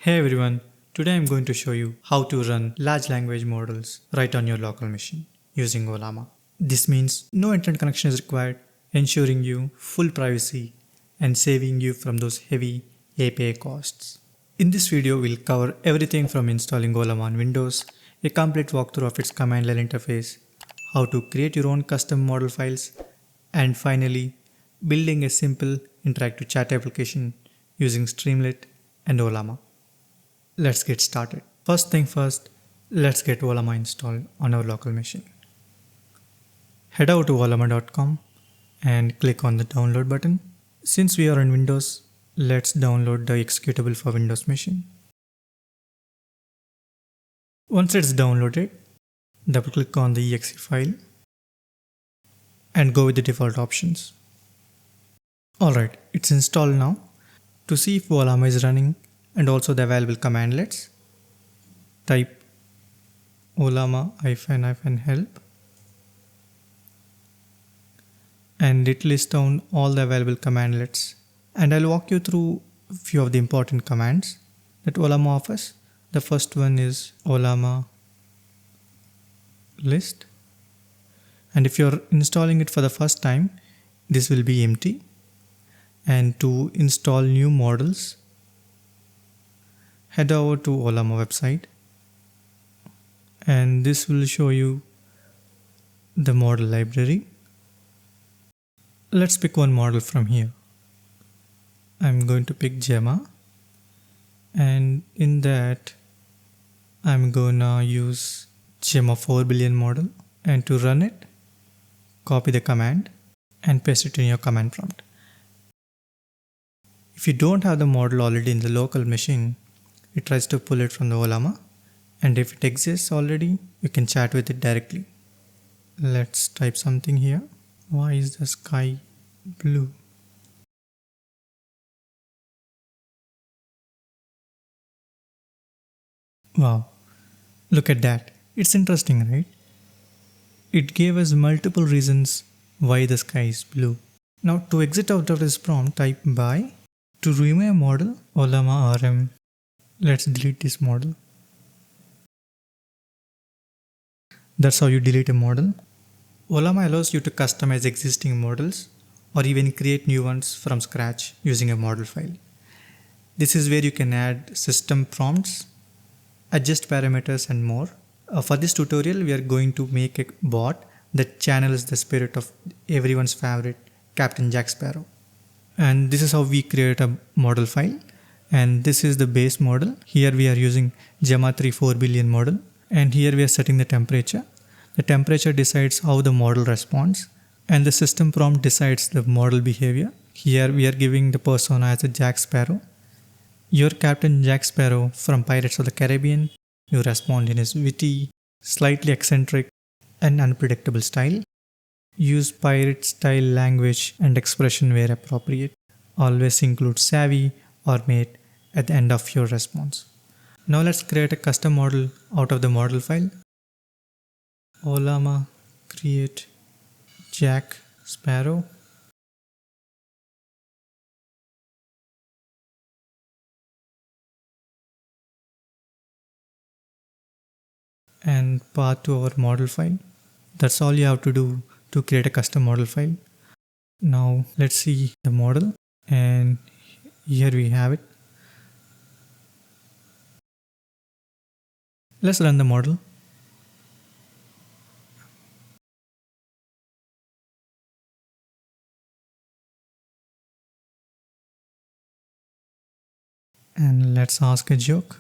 Hey everyone, today I'm going to show you how to run large language models right on your local machine using Ollama. This means no internet connection is required, ensuring you full privacy and saving you from those heavy API costs. In this video, we'll cover everything from installing Ollama on Windows, a complete walkthrough of its command line interface, how to create your own custom model files, and finally, building a simple interactive chat application using Streamlit and Ollama. Let's get started. First thing first, let's get Ollama installed on our local machine. Head over to ollama.com and click on the download button. Since we are on Windows, let's download the executable for Windows machine. Once it's downloaded, double click on the exe file and go with the default options. Alright, it's installed now. To see if Ollama is running and also the available commandlets, type ollama-help and it lists down all the available commandlets, and I'll walk you through a few of the important commands that Ollama offers. The first one is Ollama list, and if you're installing it for the first time, this will be empty. And to install new models, head over to Ollama website and this will show you the model library. Let's pick one model from here. I'm going to pick Gemma, and in that I'm gonna use Gemma 4 billion model, and to run it, copy the command and paste it in your command prompt. If you don't have the model already in the local machine, it tries to pull it from the Ollama, and if it exists already, you can chat with it directly. Let's type something here. Why is the sky blue? Wow, look at that. It's interesting, right? It gave us multiple reasons why the sky is blue. Now to exit out of this prompt, type by. To remove a model, Ollama RM. Let's delete this model. That's how you delete a model. Ollama allows you to customize existing models or even create new ones from scratch using a model file. This is where you can add system prompts, adjust parameters and more. For this tutorial, we are going to make a bot that channels the spirit of everyone's favorite Captain Jack Sparrow. And this is how we create a model file. And this is the base model. Here we are using Gemma 3 4 billion model. And here we are setting the temperature. The temperature decides how the model responds. And the system prompt decides the model behavior. Here we are giving the persona as a Jack Sparrow. Your Captain Jack Sparrow from Pirates of the Caribbean. You respond in his witty, slightly eccentric and unpredictable style. Use pirate style language and expression where appropriate. Always include savvy or mate at the end of your response. Now let's create a custom model out of the model file. Ollama create Jack Sparrow. And path to our model file. That's all you have to do to create a custom model file. Now let's see the model, and here we have it. Let's run the model. And let's ask a joke.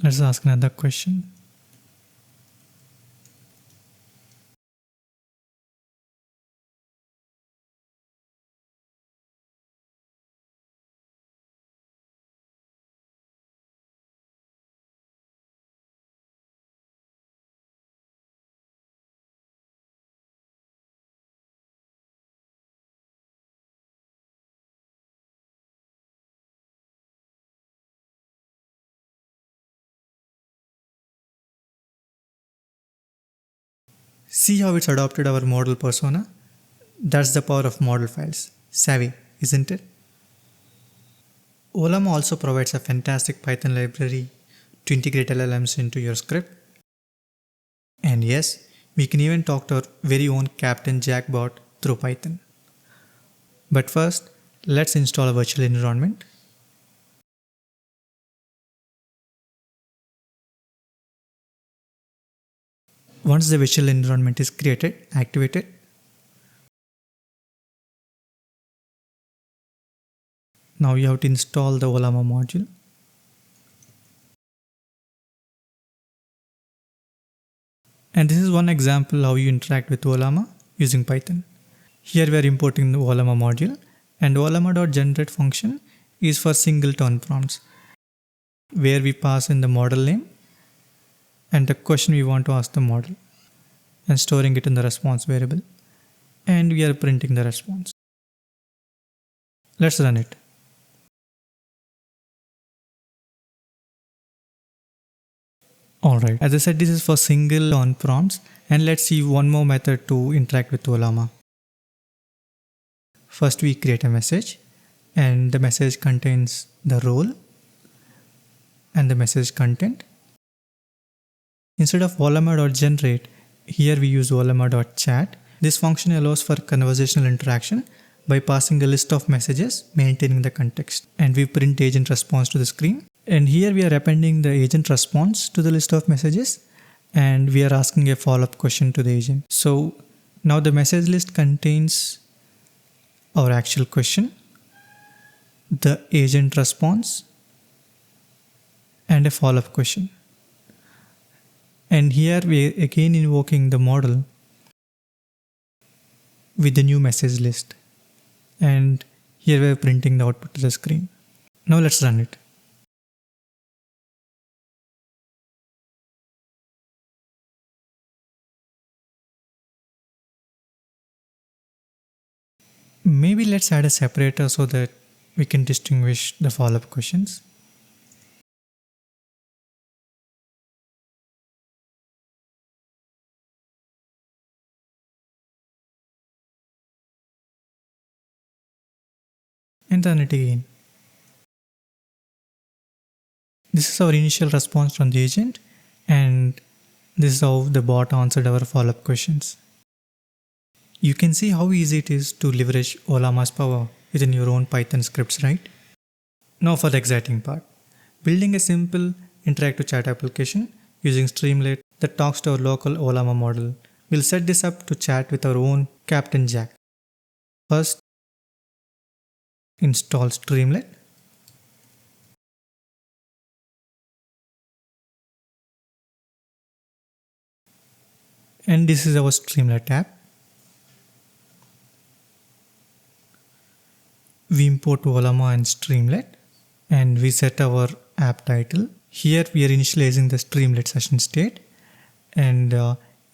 Let's ask another question. See how it's adopted our model persona? That's the power of model files. Savvy, isn't it? Ollama also provides a fantastic Python library to integrate LLMs into your script. And yes, we can even talk to our very own Captain ChatBot through Python. But first, let's install a virtual environment. Once the virtual environment is created, activated, now you have to install the Ollama module. And this is one example how you interact with Ollama using Python. Here we are importing the Ollama module, and Ollama.generate function is for singleton prompts, where we pass in the model name and the question we want to ask the model, and storing it in the response variable, and we are printing the response. Let's run it. Alright, as I said, this is for singleton prompts, and let's see one more method to interact with Ollama. First we create a message, and the message contains the role and the message content. Instead of Ollama.generate, here we use Ollama.chat. This function allows for conversational interaction by passing a list of messages, maintaining the context. And we print agent response to the screen. And here we are appending the agent response to the list of messages, and we are asking a follow-up question to the agent. So now the message list contains our actual question, the agent response, and a follow-up question. And here we are again invoking the model with the new message list. And here we are printing the output to the screen. Now let's run it. Maybe let's add a separator so that we can distinguish the follow-up questions. And run it again. This is our initial response from the agent, and this is how the bot answered our follow-up questions. You can see how easy it is to leverage Ollama's power within your own Python scripts, right? Now for the exciting part. Building a simple interactive chat application using Streamlit that talks to our local Ollama model. We'll set this up to chat with our own Captain Jack. First, install Streamlit. And this is our Streamlit app. We import Ollama and Streamlit, and we set our app title. Here we are initializing the Streamlit session state, and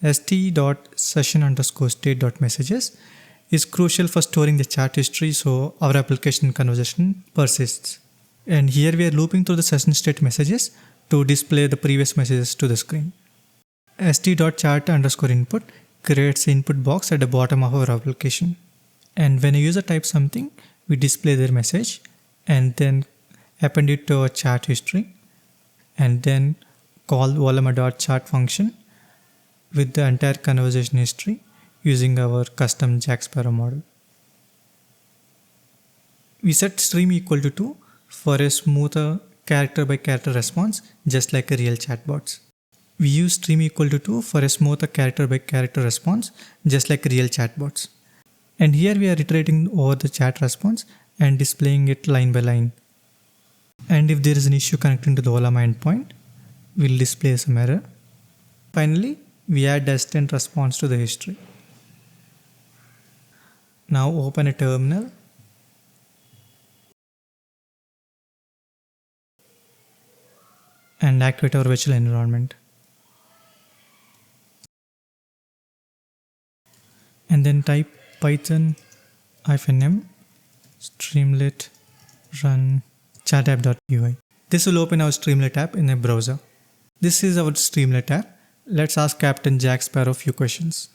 st.session_state.messages is crucial for storing the chat history so our application conversation persists. And here we are looping through the session state messages to display the previous messages to the screen. st.chat_input creates an input box at the bottom of our application. And when a user types something, we display their message and then append it to our chat history, and then call Ollama.chat function with the entire conversation history using our custom Jack Sparrow model. We set stream equal to 2 for a smoother character by character response, just like a real chatbots. We use stream equal to 2 for a smoother character by character response, just like real chatbots. And here we are iterating over the chat response and displaying it line by line. And if there is an issue connecting to the Ollama endpoint, we'll display some error. Finally, we add the assistant response to the history. Now open a terminal. And activate our virtual environment. And then type Python -m streamlit run chatapp.py. This will open our Streamlit app in a browser. This is our Streamlit app. Let's ask Captain Jack Sparrow a few questions.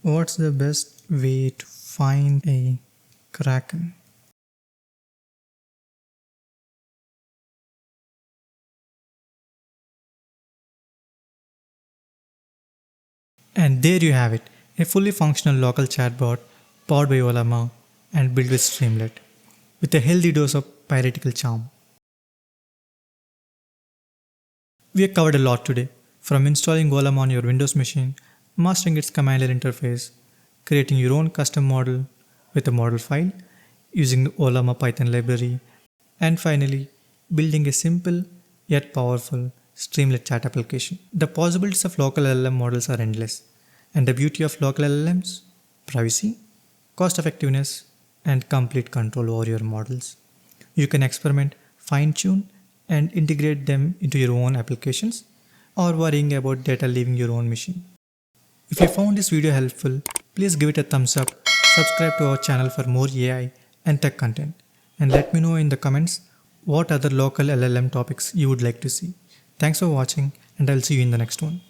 What's the best way to find a kraken? And there you have it, a fully functional local chatbot powered by Ollama and built with Streamlit, with a healthy dose of piratical charm. We have covered a lot today, from installing Ollama on your Windows machine, mastering its command line interface, creating your own custom model with a model file, using the Ollama Python library, and finally, building a simple yet powerful Streamlit chat application. The possibilities of local LLM models are endless, and the beauty of local LLMs: privacy, cost effectiveness, and complete control over your models. You can experiment, fine tune, and integrate them into your own applications or worrying about data leaving your own machine. If you found this video helpful, please give it a thumbs up, subscribe to our channel for more AI and tech content, and let me know in the comments what other local LLM topics you would like to see. Thanks for watching, and I'll see you in the next one.